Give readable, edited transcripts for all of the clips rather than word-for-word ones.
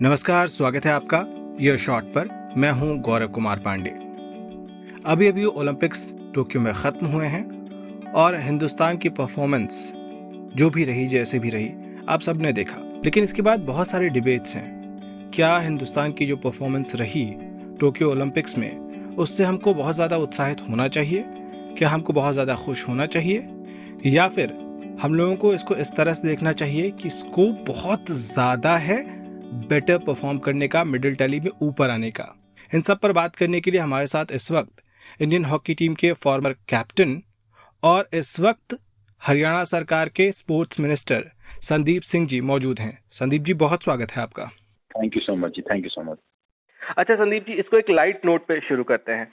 नमस्कार, स्वागत है आपका ईयर शॉट पर। मैं हूं गौरव कुमार पांडे। अभी अभी ओलंपिक्स टोक्यो में ख़त्म हुए हैं और हिंदुस्तान की परफॉर्मेंस जो भी रही, जैसे भी रही, आप सब ने देखा। लेकिन इसके बाद बहुत सारे डिबेट्स हैं। क्या हिंदुस्तान की जो परफॉर्मेंस रही टोक्यो ओलंपिक्स में, उससे हमको बहुत ज़्यादा उत्साहित होना चाहिए? क्या हमको बहुत ज़्यादा खुश होना चाहिए, या फिर हम लोगों को इसको इस तरह से देखना चाहिए कि स्कोप बहुत ज़्यादा है बेटर परफॉर्म करने का, मिडिल टैली में ऊपर आने का? इन सब पर बात करने के लिए हमारे साथ इस वक्त इंडियन हॉकी टीम के फॉर्मर कैप्टन और इस वक्त हरियाणा सरकार के स्पोर्ट्स मिनिस्टर संदीप सिंह जी मौजूद हैं। संदीप जी, बहुत स्वागत है आपका। Thank you so much ji, thank you so much. अच्छा संदीप जी, इसको एक लाइट नोट पे शुरू करते हैं।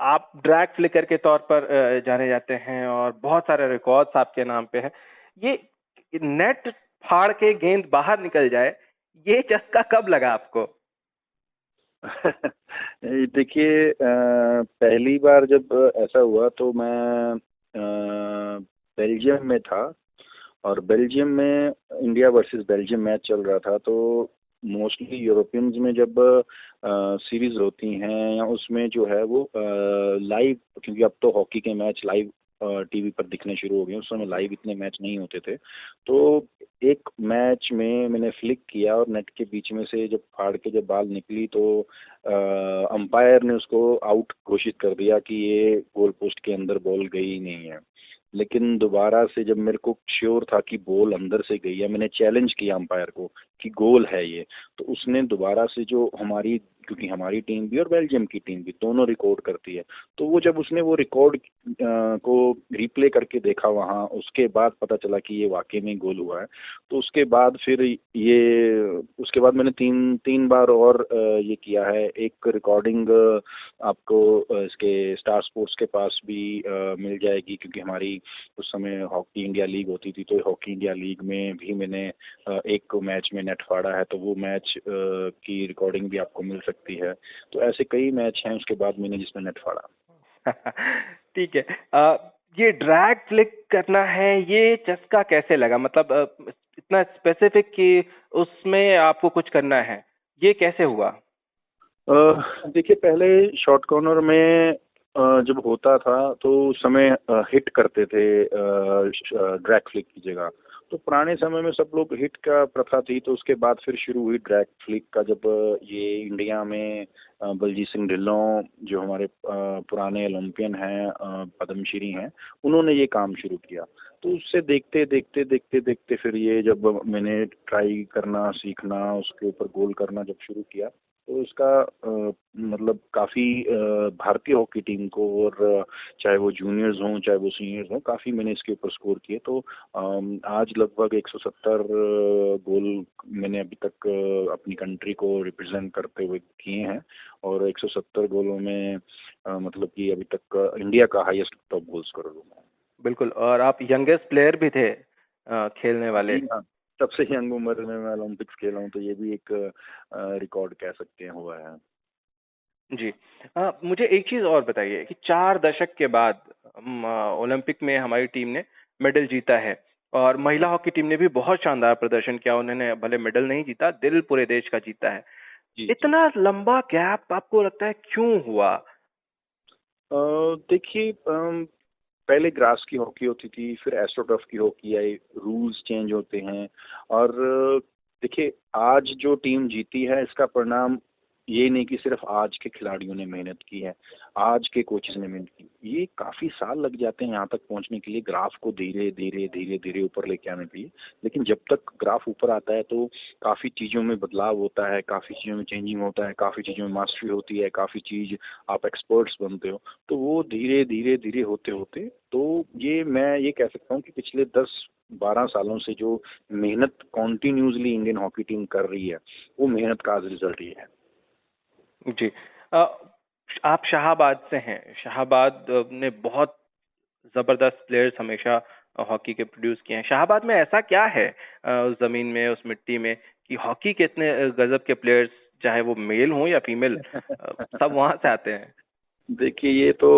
आप ड्रैग फ्लिकर के तौर पर जाने जाते हैं और बहुत सारे रिकॉर्ड्स आपके नाम पे हैं। ये नेट फाड़ के गेंद बाहर निकल जाए, ये चस्का कब लगा आपको? देखिए, पहली बार जब ऐसा हुआ तो मैं बेल्जियम में था और बेल्जियम में इंडिया वर्सेस बेल्जियम मैच चल रहा था। तो मोस्टली यूरोपियंस में जब सीरीज होती हैं या उसमें जो है वो लाइव, क्योंकि अब तो हॉकी के मैच लाइव टीवी पर दिखने शुरू हो गए, उस समय लाइव इतने मैच नहीं होते थे। तो एक मैच में मैंने फ्लिक किया और नेट के बीच में से जब फाड़ के जब बाल निकली तो अंपायर ने उसको आउट घोषित कर दिया कि ये गोल पोस्ट के अंदर बॉल गई नहीं है। लेकिन दोबारा से जब मेरे को श्योर था कि बॉल अंदर से गई है, मैंने चैलेंज किया अंपायर को कि गोल है ये, तो उसने दोबारा से जो हमारी, क्योंकि हमारी टीम भी और बेल्जियम की टीम भी दोनों रिकॉर्ड करती है, तो वो जब उसने वो रिकॉर्ड को रिप्ले करके देखा वहां, उसके बाद पता चला कि ये वाकई में गोल हुआ है। तो उसके बाद फिर उसके बाद मैंने तीन बार और ये किया है। एक रिकॉर्डिंग आपको इसके स्टार स्पोर्ट्स के पास भी मिल जाएगी, क्योंकि हमारी उस समय हॉकी इंडिया लीग होती थी, तो हॉकी इंडिया लीग में भी मैंने एक मैच में नेट फाड़ा है, तो वो मैच की रिकॉर्डिंग भी आपको मिल सकती है। तो ऐसे कई मैच हैं उसके बाद मैंने जिसमें नेट फाड़ा। ठीक है। ये ड्रैग फ्लिक करना है, ये चस्का कैसे लगा? मतलब इतना स्पेसिफिक कि उसमें आपको कुछ करना है, ये कैसे हुआ? देखिए, पहले शॉर्ट कॉर्नर में जब होता था तो उस समय हिट करते थे ड्रैग फ्लिक की जगह। तो पुराने समय में सब लोग हिट का प्रथा थी, तो उसके बाद फिर शुरू हुई ड्रैग फ्लिक का। जब ये इंडिया में बलजीत सिंह ढिल्लों, जो हमारे पुराने ओलंपियन हैं, पद्मश्री हैं, उन्होंने ये काम शुरू किया। तो उससे देखते देखते देखते देखते फिर ये जब मैंने ट्राई करना सीखना, उसके ऊपर गोल करना जब शुरू किया, तो इसका मतलब काफी भारतीय हॉकी टीम को, और चाहे वो जूनियर्स हों चाहे वो सीनियर्स हों, काफी मैंने इसके ऊपर स्कोर किए। तो आज लगभग 170 गोल मैंने अभी तक अपनी कंट्री को रिप्रेजेंट करते हुए किए हैं, और 170 गोलों में मतलब कि अभी तक इंडिया का हाईएस्ट टॉप गोल स्कोरर हूँ मैं। बिल्कुल। और आप यंगेस्ट प्लेयर भी थे खेलने वाले। जी हाँ, सबसे यंग उम्र में मैं ओलंपिक्स खेला हूँ, तो ये भी एक रिकॉर्ड कह सकते हैं हुआ है। जी। मुझे एक चीज और बताइए कि 4 दशक के बाद ओलंपिक में हमारी टीम ने मेडल जीता है और महिला हॉकी टीम ने भी बहुत शानदार प्रदर्शन किया। उन्होंने भले मेडल नहीं जीता, दिल पूरे देश का जीता है। जी जी। इतना लंबा गैप आपको लगता है क्यों हुआ? देखिए, पहले ग्रास की हॉकी होती थी, फिर एस्ट्रोटर्फ की हॉकी आई, रूल्स चेंज होते हैं। और देखिए, आज जो टीम जीती है इसका परिणाम ये नहीं कि सिर्फ आज के खिलाड़ियों ने मेहनत की है, आज के कोचेस ने मेहनत की। ये काफी साल लग जाते हैं यहाँ तक पहुंचने के लिए, ग्राफ को धीरे धीरे धीरे धीरे ऊपर लेके आने के लिए। लेकिन जब तक ग्राफ ऊपर आता है तो काफी चीजों में बदलाव होता है, काफी चीजों में चेंजिंग होता है, काफी चीजों में मास्टरी होती है, काफी चीज आप एक्सपर्ट्स बनते हो। तो वो धीरे धीरे धीरे होते होते, तो ये मैं ये कह सकता हूँ कि पिछले 10-12 सालों से जो मेहनत कॉन्टिन्यूसली इंडियन हॉकी टीम कर रही है, वो मेहनत का आज रिजल्ट ये है। जी। आप शाहाबाद से हैं। शाहाबाद ने बहुत जबरदस्त प्लेयर्स हमेशा हॉकी के प्रोड्यूस किए हैं। शाहाबाद में ऐसा क्या है उस जमीन में, उस मिट्टी में, कि हॉकी के इतने गजब के प्लेयर्स, चाहे वो मेल हो या फीमेल, सब वहां से आते हैं? देखिए ये तो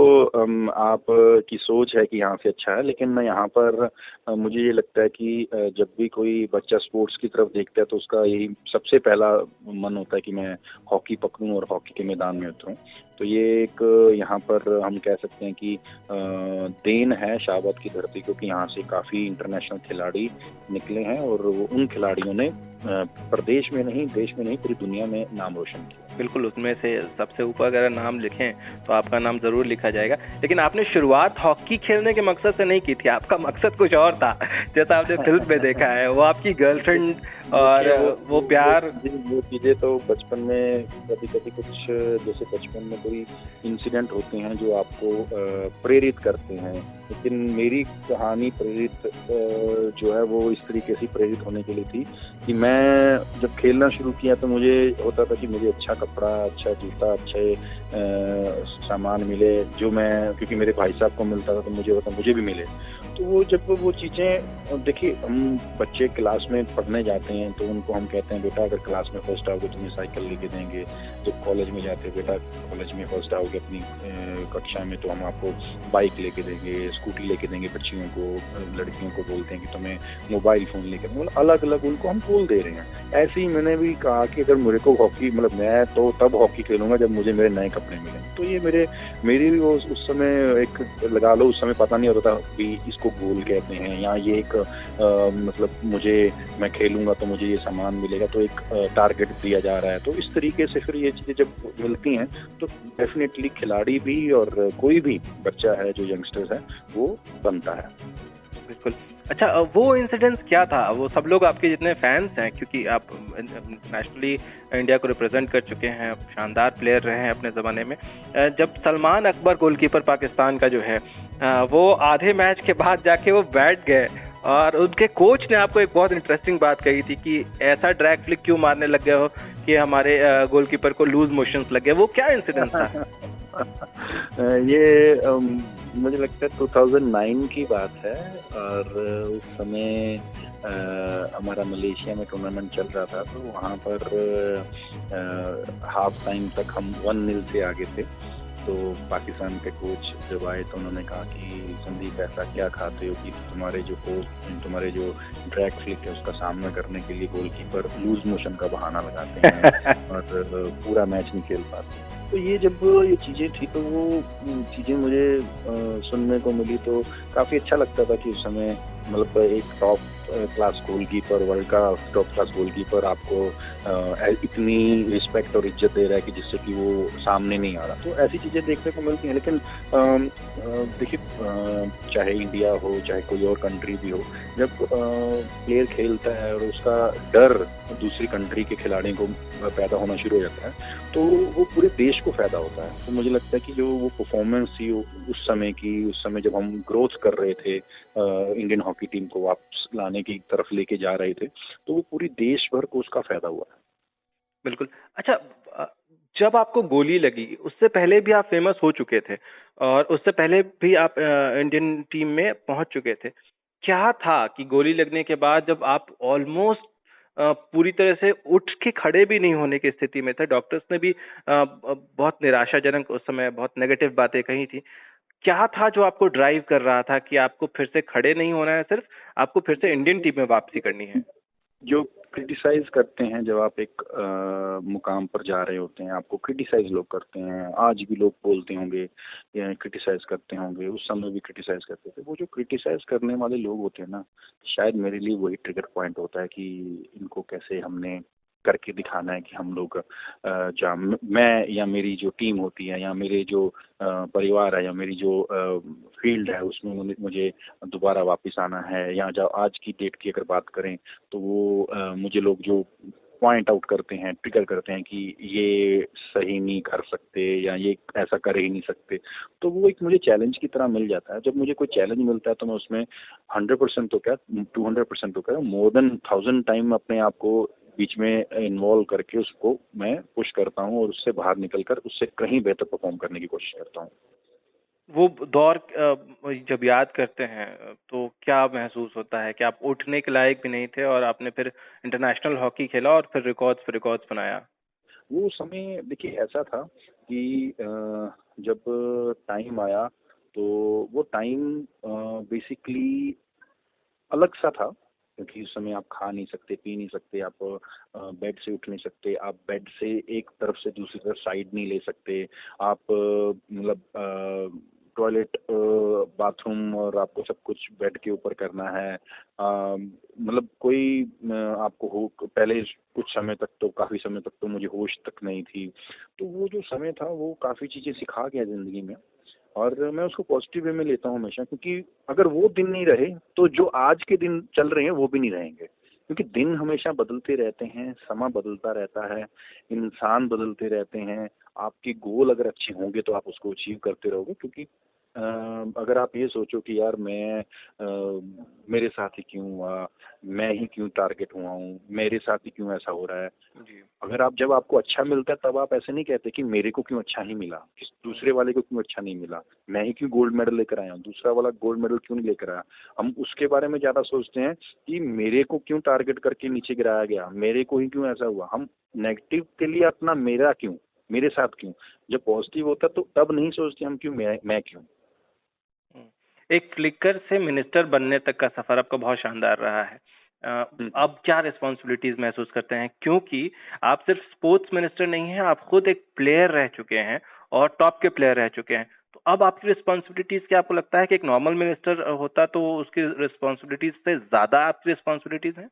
आप की सोच है कि यहाँ से अच्छा है, लेकिन यहाँ पर मुझे ये लगता है कि जब भी कोई बच्चा स्पोर्ट्स की तरफ देखता है तो उसका यही सबसे पहला मन होता है कि मैं हॉकी पकड़ूं और हॉकी के मैदान में उतरूं। तो ये एक यहाँ पर हम कह सकते हैं कि देन है शाहबाद की धरती को कि यहाँ से काफ़ी इंटरनेशनल खिलाड़ी निकले हैं और वो उन खिलाड़ियों ने प्रदेश में नहीं, देश में नहीं, पूरी दुनिया में नाम रोशन किया। बिल्कुल, उसमें से सबसे ऊपर अगर नाम लिखें तो आपका नाम ज़रूर लिखा जाएगा। लेकिन आपने शुरुआत हॉकी खेलने के मकसद से नहीं की थी, आपका मकसद कुछ और था, जैसा आपने फिल्म में देखा है। वो आपकी गर्लफ्रेंड और वो प्यार। वो चीज़ें तो बचपन में कभी कभी कुछ, जैसे बचपन में कोई इंसिडेंट होते हैं जो आपको प्रेरित करते हैं, लेकिन मेरी कहानी प्रेरित जो है वो इस तरीके से प्रेरित होने के लिए थी कि मैं जब खेलना शुरू किया तो मुझे होता था कि मुझे अच्छा कपड़ा, अच्छा जूता, अच्छे सामान मिले, जो मैं, क्योंकि मेरे भाई साहब को मिलता था तो मुझे होता मुझे भी मिले। तो वो जब वो चीज़ें, देखिए हम बच्चे क्लास में पढ़ने जाते हैं तो उनको हम कहते हैं बेटा अगर क्लास में फर्स्ट आओगे तुम्हें साइकिल लेके देंगे। जब कॉलेज में जाते हैं बेटा कॉलेज में फर्स्ट आओगे अपनी कक्षा में तो हम आपको बाइक लेके देंगे, स्कूटी लेके देंगे। बच्चियों को, लड़कियों को बोलते हैं कि तुम्हें मोबाइल फ़ोन लेके देंगे। मतलब अलग अलग उनको हम बोल दे रहे हैं। ऐसे ही मैंने भी कहा कि अगर मेरे को हॉकी, मतलब मैं तो तब हॉकी खेलूंगा जब मुझे मेरे नए कपड़े मिले। तो ये मेरी भी वो उस समय एक, लगा लो उस समय पता नहीं होता था कि इसको गोल कहते हैं या ये एक मतलब मैं खेलूंगा तो मुझे ये सामान मिलेगा, तो एक टारगेट दिया जा रहा है। तो इस तरीके से फिर ये चीज़ें जब मिलती हैं तो डेफिनेटली खिलाड़ी भी और कोई भी बच्चा है जो यंगस्टर्स है वो बनता है। बिल्कुल। अच्छा, वो इंसिडेंस क्या था? वो सब लोग आपके जितने फैंस हैं, क्योंकि आप नेशनली इंडिया को रिप्रेजेंट कर चुके हैं, शानदार प्लेयर रहे हैं अपने ज़माने में। जब सलमान अकबर गोलकीपर पाकिस्तान का जो है, वो आधे मैच के बाद जाके वो बैठ गए और उनके कोच ने आपको एक बहुत इंटरेस्टिंग बात कही थी कि ऐसा ड्रैग फ्लिक क्यों मारने लग गए हो कि हमारे गोलकीपर को लूज मोशंस लग गए। वो क्या इंसिडेंट था? ये मुझे लगता है 2009 की बात है और उस समय हमारा मलेशिया में टूर्नामेंट चल रहा था। तो वहाँ पर हाफ टाइम तक हम 1-0 से आगे थे। तो पाकिस्तान के कोच जब आए तो उन्होंने कहा कि संदीप ऐसा क्या खाते हो कि तुम्हारे जो ड्रैग फ्लिक है उसका सामना करने के लिए गोलकीपर लूज मोशन का बहाना लगाते हैं और पूरा मैच नहीं खेल पाते। तो ये जब ये चीज़ें थी तो वो चीज़ें मुझे सुनने को मिली तो काफ़ी अच्छा लगता था कि उस समय मतलब एक टॉप क्लास गोलकीपर, वर्ल्ड का टॉप क्लास गोलकीपर आपको इतनी रिस्पेक्ट और इज्जत दे रहा है कि जिससे कि वो सामने नहीं आ रहा। तो ऐसी चीज़ें देखने को मिलती हैं। लेकिन देखिए चाहे इंडिया हो चाहे कोई और कंट्री भी हो, जब प्लेयर खेलता है और उसका डर दूसरी कंट्री के खिलाड़ी को पैदा होना शुरू हो जाता है तो वो पूरे देश को फायदा होता है। तो मुझे लगता है कि जो वो परफॉर्मेंस थी उस समय जब हम ग्रोथ कर रहे थे, इंडियन हॉकी टीम को वापस लाने की तरफ लेके जा रहे थे, तो वो पूरी देश भर को उसका फायदा हुआ है। बिल्कुल। अच्छा, जब आपको गोली लगी उससे पहले भी आप फेमस हो चुके थे और उससे पहले भी आप इंडियन टीम में पहुंच चुके थे। क्या था कि गोली लगने के बाद जब आप ऑलमोस्ट पूरी तरह से उठ के खड़े भी नहीं होने की स्थिति में थे, डॉक्टर्स ने भी बहुत निराशाजनक उस समय बहुत नेगेटिव बातें कही थी। क्या था जो आपको ड्राइव कर रहा था कि आपको फिर से खड़े नहीं होना है, सिर्फ आपको फिर से इंडियन टीम में वापसी करनी है? जो क्रिटिसाइज करते हैं जब आप एक मुकाम पर जा रहे होते हैं, आपको क्रिटिसाइज लोग करते हैं। आज भी लोग बोलते होंगे या क्रिटिसाइज करते होंगे, उस समय भी क्रिटिसाइज करते थे। वो जो क्रिटिसाइज करने वाले लोग होते हैं ना, शायद मेरे लिए वही ट्रिगर पॉइंट होता है कि इनको कैसे हमने करके दिखाना है कि हम लोग मैं या मेरी जो टीम होती है या मेरे जो परिवार है या मेरी जो फील्ड है उसमें मुझे दोबारा वापस आना है। या जब आज की डेट की अगर बात करें तो वो मुझे लोग जो पॉइंट आउट करते हैं, ट्रिगर करते हैं कि ये सही नहीं कर सकते या ये ऐसा कर ही नहीं सकते, तो वो एक मुझे चैलेंज की तरह मिल जाता है। जब मुझे कोई चैलेंज मिलता है तो मैं उसमें 100% तो क्या 200% तो क्या मोर देन 1000 टाइम अपने आप को बीच में इन्वॉल्व करके उसको मैं पुश करता हूँ और उससे बाहर निकलकर उससे कहीं बेहतर परफॉर्म करने की कोशिश करता हूँ। वो दौर जब याद करते हैं तो क्या महसूस होता है कि आप उठने के लायक भी नहीं थे और आपने फिर इंटरनेशनल हॉकी खेला और फिर रिकॉर्ड्स बनाया? वो समय देखिए ऐसा था कि जब टाइम आया तो वो टाइम बेसिकली अलग सा था, क्योंकि उस समय आप खा नहीं सकते, पी नहीं सकते, आप बेड से उठ नहीं सकते, आप बेड से एक तरफ से दूसरी तरफ साइड नहीं ले सकते, आप मतलब टॉयलेट, बाथरूम और आपको सब कुछ बेड के ऊपर करना है। मतलब कोई आपको हो पहले कुछ समय तक तो, काफी समय तक तो मुझे होश तक नहीं थी। तो वो जो समय था वो काफी चीजें सिखा गया जिंदगी में, और मैं उसको पॉजिटिव वे में लेता हूँ हमेशा, क्योंकि अगर वो दिन नहीं रहे तो जो आज के दिन चल रहे हैं वो भी नहीं रहेंगे, क्योंकि दिन हमेशा बदलते रहते हैं, समय बदलता रहता है, इंसान बदलते रहते हैं। आपके गोल अगर अच्छे होंगे तो आप उसको अचीव करते रहोगे, क्योंकि अगर आप ये सोचो कि यार मैं मेरे साथ ही क्यों हुआ, मैं ही क्यों टारगेट हुआ हूँ, मेरे साथ ही क्यों ऐसा हो रहा है। जी। अगर आप जब आपको अच्छा मिलता है तब आप ऐसे नहीं कहते कि मेरे को क्यों अच्छा ही मिला, किस दूसरे वाले को क्यों अच्छा नहीं मिला, मैं ही क्यों गोल्ड मेडल लेकर आया हूँ, दूसरा वाला गोल्ड मेडल क्यों नहीं लेकर आया। हम उसके बारे में ज्यादा सोचते हैं कि मेरे को क्यों टारगेट करके नीचे गिराया गया, मेरे को ही क्यों ऐसा हुआ। हम नेगेटिव के लिए अपना मेरा क्यों, मेरे साथ क्यों, जब पॉजिटिव होता तो तब नहीं सोचते हम क्यों, मैं क्यों। एक फ्लिकर से मिनिस्टर बनने तक का सफर आपका बहुत शानदार रहा है। अब क्या रिस्पॉन्सिबिलिटीज महसूस करते हैं, क्योंकि आप सिर्फ स्पोर्ट्स मिनिस्टर नहीं हैं, आप खुद एक प्लेयर रह चुके हैं और टॉप के प्लेयर रह चुके हैं। तो अब आपकी रिस्पॉन्सिबिलिटीज, क्या आपको लगता है कि एक नॉर्मल मिनिस्टर होता तो उसकी रिस्पॉन्सिबिलिटीज से ज्यादा आपकी रिस्पॉन्सिबिलिटीज हैं?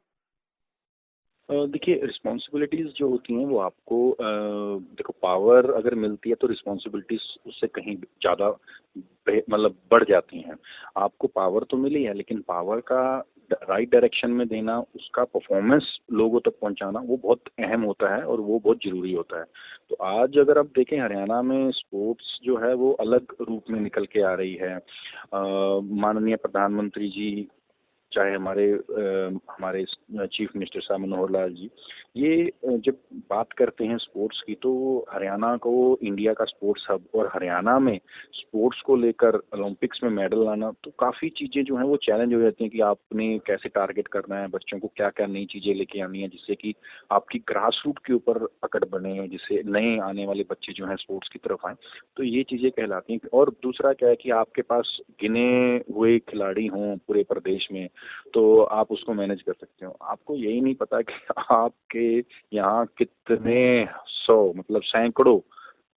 देखिए रिस्पॉन्सिबिलिटीज जो होती हैं वो आपको देखो, पावर अगर मिलती है तो रिस्पॉन्सिबिलिटीज उससे कहीं ज्यादा मतलब बढ़ जाती हैं। आपको पावर तो मिली है, लेकिन पावर का राइट डायरेक्शन में देना, उसका परफॉर्मेंस लोगों तक पहुंचाना, वो बहुत अहम होता है और वो बहुत जरूरी होता है। तो आज अगर आप देखें हरियाणा में स्पोर्ट्स जो है वो अलग रूप में निकल के आ रही है। माननीय प्रधानमंत्री जी, चाहे हमारे चीफ मिनिस्टर साहब मनोहर लाल जी, ये जब बात करते हैं स्पोर्ट्स की तो हरियाणा को इंडिया का स्पोर्ट्स हब, और हरियाणा में स्पोर्ट्स को लेकर ओलंपिक्स में मेडल लाना, तो काफी चीजें जो हैं वो चैलेंज हो जाती हैं कि आपने कैसे टारगेट करना है, बच्चों को क्या क्या नई चीजें लेके आनी है जिससे कि आपकी ग्रास रूट के ऊपर पकड़ बने, जिससे नए आने वाले बच्चे जो हैं स्पोर्ट्स की तरफ आए। तो ये चीजें कहलाती हैं। और दूसरा क्या है कि आपके पास गिने हुए खिलाड़ी हों पूरे प्रदेश में, तो आप उसको मैनेज कर सकते हो। आपको यही नहीं पता कि आपके यहाँ कितने सौ, मतलब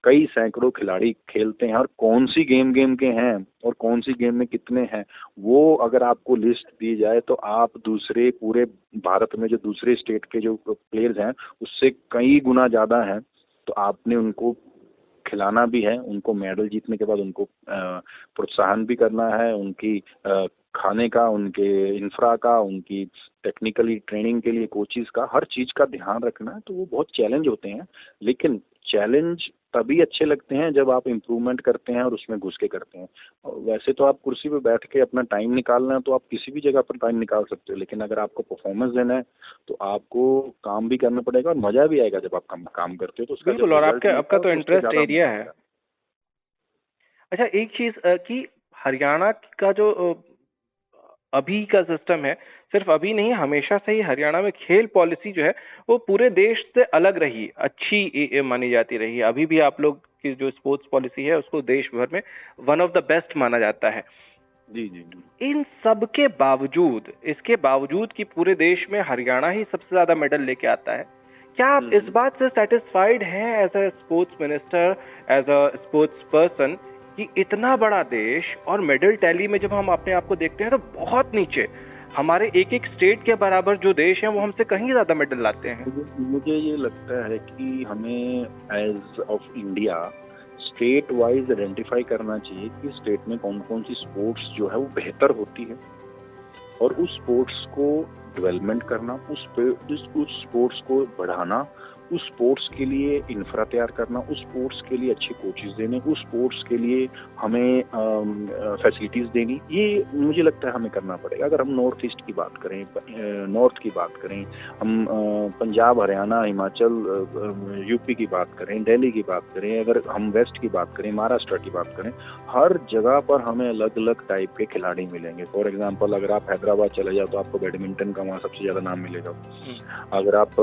कई सैकड़ों खिलाड़ी खेलते हैं, और कौन सी गेम के हैं और कौन सी गेम में कितने हैं, वो अगर आपको लिस्ट दी जाए तो आप दूसरे पूरे भारत में जो दूसरे स्टेट के जो प्लेयर्स हैं उससे कई गुना ज्यादा हैं। तो आपने उनको खिलाना भी है, उनको मेडल जीतने के बाद उनको प्रोत्साहन भी करना है, उनकी खाने का, उनके इंफ्रा का, उनकी टेक्निकली ट्रेनिंग के लिए कोचिज का, हर चीज का ध्यान रखना है। तो वो बहुत चैलेंज होते हैं, लेकिन चैलेंज तभी अच्छे लगते हैं जब आप इम्प्रूवमेंट करते हैं और उसमें घुस के करते हैं। और वैसे तो आप कुर्सी पे बैठ के अपना टाइम निकालना है तो आप किसी भी जगह पर टाइम निकाल सकते हो, लेकिन अगर आपको परफॉर्मेंस देना है तो आपको काम भी करना पड़ेगा और मजा भी आएगा जब आप काम करते हो। तो उसका बिल्कुल, और आपका तो इंटरेस्ट एरिया है। अच्छा, एक चीज कि हरियाणा का जो अभी का सिस्टम है, सिर्फ अभी नहीं, हमेशा से ही हरियाणा में खेल पॉलिसी जो है वो पूरे देश से अलग रही, अच्छी मानी जाती रही। अभी भी आप लोग की जो स्पोर्ट्स पॉलिसी है उसको देश भर में वन ऑफ द बेस्ट माना जाता है। जी जी जी। इन सब के बावजूद, इसके बावजूद कि पूरे देश में हरियाणा ही सबसे ज्यादा मेडल लेके आता है, क्या आप इस बात से सेटिस्फाइड हैं as a sports minister, as a sports person, कि इतना बड़ा देश और मेडल टैली में जब हम अपने आप को देखते हैं तो बहुत नीचे, हमारे एक एक स्टेट के बराबर जो देश है वो हमसे कहीं ज्यादा मेडल लाते हैं? मुझे ये लगता है कि हमें age of India state wise identify करना चाहिए कि स्टेट में कौन कौन सी स्पोर्ट्स जो है वो बेहतर होती है, और उस स्पोर्ट्स को डेवलपमेंट करना, उस स्पोर्ट्स को बढ़ाना, उस स्पोर्ट्स के लिए इंफ्रा तैयार करना, उस स्पोर्ट्स के लिए अच्छे कोचेस देने, उस स्पोर्ट्स के लिए हमें फैसिलिटीज देनी, ये मुझे लगता है हमें करना पड़ेगा। अगर हम नॉर्थ ईस्ट की बात करें, नॉर्थ की बात करें, हम पंजाब, हरियाणा, हिमाचल, यूपी की बात करें, दिल्ली की बात करें, अगर हम वेस्ट की बात करें, महाराष्ट्र की बात करें, हर जगह पर हमें अलग अलग टाइप के खिलाड़ी मिलेंगे। फॉर एग्जाम्पल, अगर आप हैदराबाद चले जाओ तो आपको बैडमिंटन का वहाँ सबसे ज्यादा नाम मिलेगा। अगर आप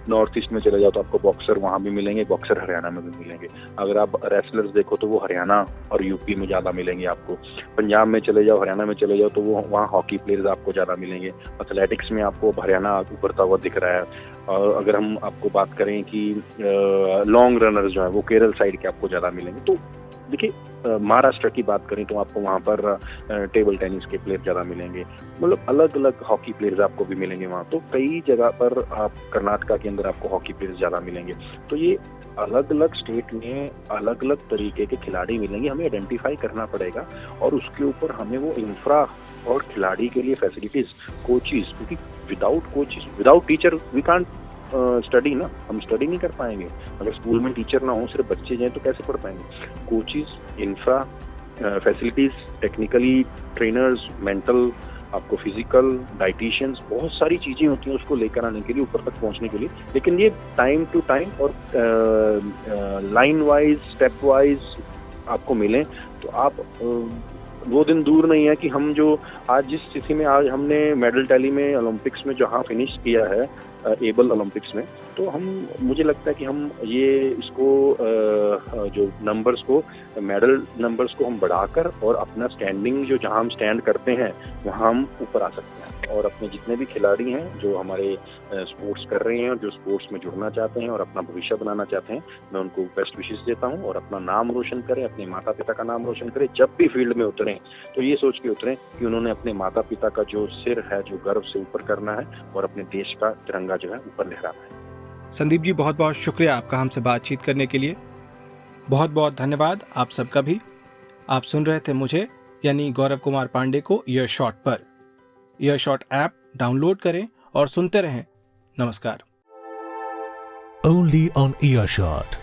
नॉर्थ ईस्ट में चले जाओ तो तो आपको बॉक्सर वहाँ भी मिलेंगे, बॉक्सर हरियाणा में भी मिलेंगे। अगर आप रेसलर्स देखो तो वो हरियाणा और यूपी में ज़्यादा मिलेंगे आपको। पंजाब में चले जाओ, हरियाणा में चले जाओ तो वो वहाँ हॉकी प्लेयर्स आपको ज़्यादा मिलेंगे। एथलेटिक्स में आपको हरियाणा उभरता हुआ दिख रहा है। और अगर हम आपको बात करें कि लॉन्ग रनर्स जो है वो केरल साइड के आपको ज़्यादा मिलेंगे। तो देखिए, महाराष्ट्र की बात करें तो आपको वहाँ पर टेबल टेनिस के प्लेयर ज़्यादा मिलेंगे, मतलब अलग अलग हॉकी प्लेयर्स आपको भी मिलेंगे वहाँ। तो कई जगह पर आप कर्नाटका के अंदर आपको हॉकी प्लेयर्स ज़्यादा मिलेंगे। तो ये अलग अलग स्टेट में अलग अलग तरीके के खिलाड़ी मिलेंगे, हमें आइडेंटिफाई करना पड़ेगा और उसके ऊपर हमें वो इंफ्रा और खिलाड़ी के लिए फैसिलिटीज, कोचिज, क्योंकि without coaches, without teacher we can't study ना, हम स्टडी नहीं कर पाएंगे। अगर स्कूल में टीचर ना हो, सिर्फ बच्चे जाएं तो कैसे पढ़ पाएंगे। Coaches, infra, facilities, technically trainers, mental, आपको फिजिकल, डाइटिशियंस, बहुत सारी चीजें होती हैं उसको लेकर आने के लिए, ऊपर तक पहुंचने के लिए। लेकिन ये टाइम टू टाइम और लाइन वाइज, स्टेप वाइज आपको मिले तो आप वो दिन दूर नहीं है कि हम जो आज जिस स्थिति में आज हमने मेडल टैली में ओलंपिक्स में जहाँ फिनिश किया है, एबल ओलंपिक्स में, तो हम, मुझे लगता है कि हम ये इसको जो नंबर्स को, मेडल नंबर्स को हम बढ़ाकर और अपना स्टैंडिंग जो जहाँ हम स्टैंड करते हैं वहाँ हम ऊपर आ सकते हैं। और अपने जितने भी खिलाड़ी हैं जो हमारे स्पोर्ट्स कर रहे हैं और जो स्पोर्ट्स में जुड़ना चाहते हैं और अपना भविष्य बनाना चाहते हैं, मैं उनको बेस्ट विशेस देता हूं और अपना नाम रोशन करें, अपने माता पिता का नाम रोशन करें। जब भी फील्ड में उतरें तो ये सोच के उतरें कि उन्होंने अपने माता पिता का जो सिर है, जो गर्व से ऊपर करना है और अपने देश का तिरंगा जो है ऊपर लहराना है। संदीप जी, बहुत बहुत शुक्रिया आपका हमसे बातचीत करने के लिए। बहुत बहुत धन्यवाद आप सबका भी। आप सुन रहे थे मुझे यानी गौरव कुमार पांडे को ईयरशॉट पर। ईयरशॉट ऐप डाउनलोड करें और सुनते रहें। नमस्कार। Only on Earshot.